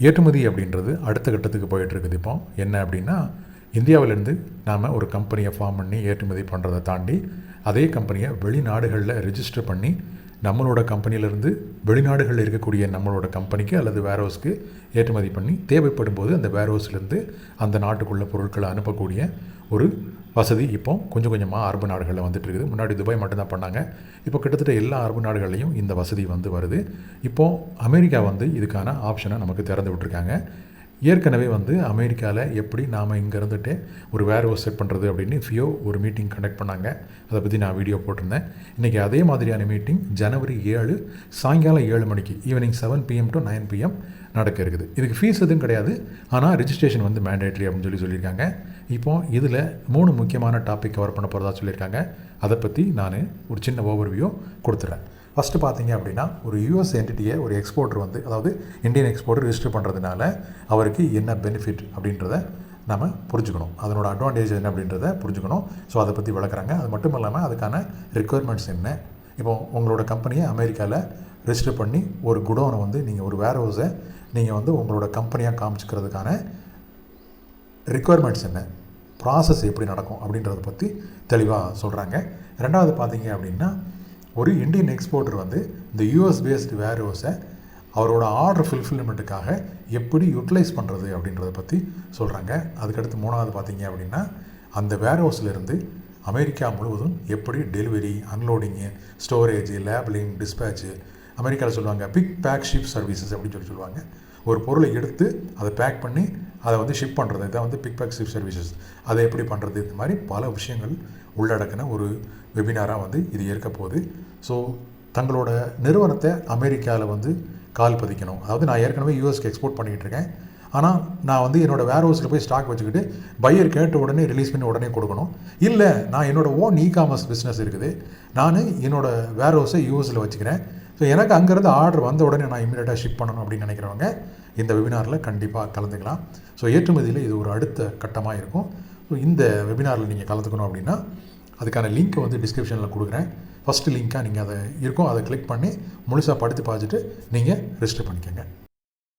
ஏற்றுமதி அப்படின்றது அடுத்த கட்டத்துக்கு போயிட்டுருக்குது. இப்போ என்ன அப்படின்னா, இந்தியாவிலேருந்து நாம் ஒரு கம்பெனியை ஃபார்ம் பண்ணி ஏற்றுமதி பண்ணுறதை தாண்டி அதே கம்பெனியை வெளிநாடுகளில் ரிஜிஸ்டர் பண்ணி நம்மளோட கம்பெனியிலேருந்து வெளிநாடுகளில் இருக்கக்கூடிய நம்மளோட கம்பெனிக்கு அல்லது வேர்ஹவுஸ்க்கு ஏற்றுமதி பண்ணி தேவைப்படும் போது அந்த வேர்ஹவுஸ்லேருந்து அந்த நாட்டுக்குள்ள பொருட்களை அனுப்பக்கூடிய ஒரு வசதி இப்போ கொஞ்சம் கொஞ்சமாக அரபு நாடுகளில் வந்துட்டு இருக்குது. முன்னாடி துபாய் மட்டும்தான் பண்ணாங்க. இப்போ கிட்டத்தட்ட எல்லா அரபு நாடுகள்லையும் இந்த வசதி வருது. இப்போது அமெரிக்கா இதுக்கான ஆப்ஷனை நமக்கு திறந்து விட்டுருக்காங்க. ஏற்கனவே அமெரிக்காவில் எப்படி நாம் இங்கே இருந்துகிட்டே ஒரு வேர்ஹவுஸ் செட் பண்ணுறது அப்படின்னு ஃபியோ ஒரு மீட்டிங் கண்டக்ட் பண்ணாங்க. அதை பற்றி நான் வீடியோ போட்டிருந்தேன். இன்றைக்கி அதே மாதிரியான மீட்டிங் ஜனவரி 7 சாயங்காலம் 7 மணிக்கு ஈவினிங் 7 PM to 9 PM நடக்க இருக்குது. இதுக்கு ஃபீஸ் எதுவும் கிடையாது. ஆனால் ரிஜிஸ்ட்ரேஷன் மேண்டேட்ரி அப்படின்னு சொல்லியிருக்காங்க. இப்போது இதில் 3 முக்கியமான டாபிக் கவர் பண்ண போகிறதா சொல்லியிருக்காங்க. அதை பற்றி நான் ஒரு சின்ன ஓவர்வியூ கொடுத்துட்றேன். ஃபஸ்ட்டு பார்த்தீங்க அப்படின்னா, ஒரு யூஎஸ் என்டிட்டியை ஒரு எக்ஸ்போர்ட்டர் அதாவது இந்தியன் எக்ஸ்போர்ட்டர் ரிஜிஸ்டர் பண்ணுறதுனால அவருக்கு என்ன பெனிஃபிட் அப்படின்றத நம்ம புரிஞ்சுக்கணும். அதனோட அட்வான்டேஜ் என்ன அப்படின்றத புரிஞ்சுக்கணும். ஸோ அதை பற்றி விளக்குறாங்க. அது மட்டும் இல்லாமல் அதுக்கான ரெக்குயர்மெண்ட்ஸ் என்ன. இப்போ உங்களோட கம்பெனியை அமெரிக்காவில் ரிஜிஸ்டர் பண்ணி ஒரு குடோனை நீங்கள் ஒரு வேர்ஹவுஸை நீங்கள் உங்களோட கம்பெனியாக காமிச்சிக்கிறதுக்கான ரெக்குயர்மெண்ட்ஸ் என்ன, ப்ராசஸ் எப்படி நடக்கும் அப்படின்றத பற்றி தெளிவாக சொல்கிறாங்க. ரெண்டாவது பார்த்தீங்க அப்படின்னா, ஒரு இந்தியன் எக்ஸ்போர்ட்டர் இந்த யூஎஸ் பேஸ்டு வேர்ஹவுஸை அவரோட ஆர்டர் ஃபுல்ஃபில்மெண்ட்டுக்காக எப்படி யூட்டிலைஸ் பண்ணுறது அப்படின்றத பற்றி சொல்கிறாங்க. அதுக்கடுத்து மூணாவது பார்த்தீங்க அப்படின்னா, அந்த வேர்ஹவுஸ்லேருந்து அமெரிக்கா முழுவதும் எப்படி டெலிவரி, அன்லோடிங்கு, ஸ்டோரேஜ், லேபிளிங், டிஸ்பேட்சு, அமெரிக்காவில் சொல்லுவாங்க பிக் பேக் ஷிப் சர்வீசஸ் அப்படின்னு சொல்லுவாங்க. ஒரு பொருளை எடுத்து அதை பேக் பண்ணி அதை ஷிப் பண்ணுறது, இதான் பிக் பேக் ஷிப் சர்வீசஸ். அதை எப்படி பண்ணுறது, இந்த மாதிரி பல விஷயங்கள் உள்ளடக்கின ஒரு வெபினாராக இது இருக்க போகுது. ஸோ தங்களோட நிறுவனத்தை அமெரிக்காவில் கால் பதிக்கணும். அதாவது நான் ஏற்கனவே யூஎஸ்க்கு எக்ஸ்போர்ட் பண்ணிக்கிட்டு இருக்கேன். ஆனால் நான் என்னோடய வேர்ஹவுஸில் போய் ஸ்டாக் வச்சுக்கிட்டு பையர் கேட்ட உடனே ரிலீஸ் பண்ணி உடனே கொடுக்கணும். இல்லை, நான் என்னோடய ஓன் காமர்ஸ் பிஸ்னஸ் இருக்குது, நான் என்னோடய வேர்ஹவுஸை யூஎஸில் வச்சுக்கிறேன். ஸோ எனக்கு அங்கேருந்து ஆர்டர் வந்த உடனே நான் இமீடியட்டாக ஷிப் பண்ணணும் அப்படின்னு நினைக்கிறவங்க இந்த வெபினாரில் கண்டிப்பாக கலந்துக்கலாம். ஸோ ஏற்றுமதியில் இது ஒரு அடுத்த கட்டமாக இருக்கும். ஸோ இந்த வெபினாரில் நீங்கள் கலந்துக்கணும் அப்படின்னா அதுக்கான லிங்க்கை டிஸ்கிரிப்ஷனில் கொடுக்குறேன். ஃபஸ்ட்டு லிங்க்காக நீங்கள் அதை இருக்கும், அதை கிளிக் பண்ணி முழுசாக படித்து பார்த்துட்டு நீங்கள் ரெஜிஸ்டர் பண்ணிக்கோங்க.